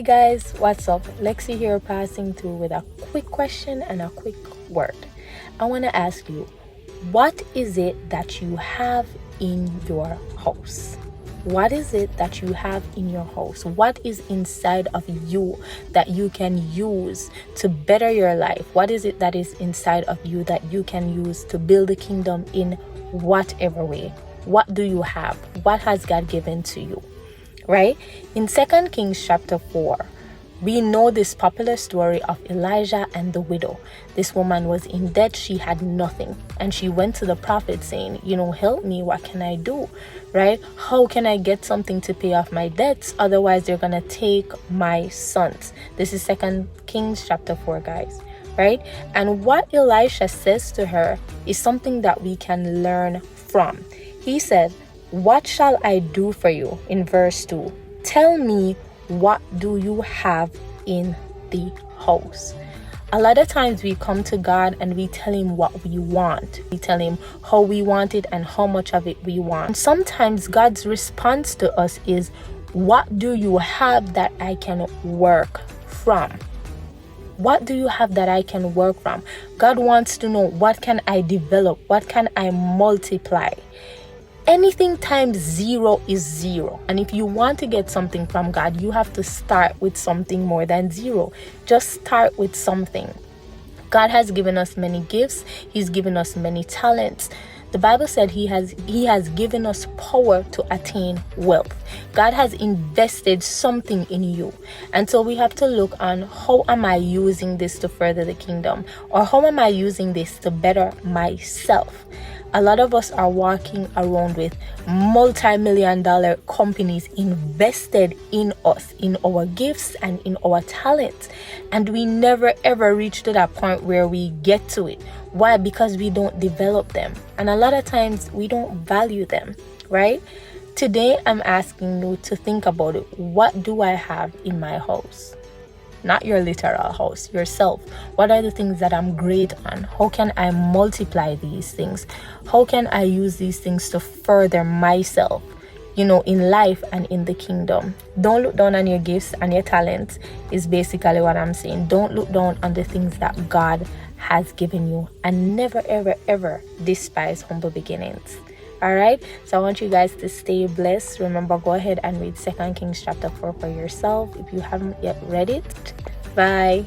Hey guys, what's up? Lexi here, passing through with a quick question and a quick word. I want to ask you, what is it that you have in your house? What is it that you have in your house? What is inside of you that you can use to better your life? What is it that is inside of you that you can use to build the kingdom in whatever way? What do you have? What has God given to you? Right? In 2 Kings chapter 4, we know this popular story of Elijah and the widow. This woman was in debt. She had nothing. And she went to the prophet saying, help me. What can I do? Right? How can I get something to pay off my debts? Otherwise, they're going to take my sons. This is 2 Kings chapter 4, guys. Right? And what Elisha says to her is something that we can learn from. He said, "What shall I do for you?" In verse 2. Tell me, what do you have in the house? A lot of times we come to God and we tell him what we want. We tell him how we want it and how much of it we want. And sometimes God's response to us is, what do you have that I can work from? What do you have that I can work from? God wants to know, what can I develop? What can I multiply? Anything times 0 is 0. And if you want to get something from God, you have to start with something more than 0. Just start with something. God has given us many gifts. He's given us many talents. The Bible said he has given us power to attain wealth. God has invested something in you. And so we have to look on, how am I using this to further the kingdom? Or how am I using this to better myself? A lot of us are walking around with multi-million-dollar companies invested in us, in our gifts and in our talents. And we never ever reach to that point where we get to it. Why? Because we don't develop them. And a lot of times we don't value them, right? Today, I'm asking you to think about it. What do I have in my house? Not your literal house, yourself. What are the things that I'm great on? How can I multiply these things? How can I use these things to further myself, in life and in the kingdom? Don't look down on your gifts and your talents is basically what I'm saying. Don't look down on the things that God has given you, and never, ever, ever despise humble beginnings. All right, so I want you guys to stay blessed. Remember, go ahead and read 2 Kings chapter 4 for yourself if you haven't yet read it. Bye.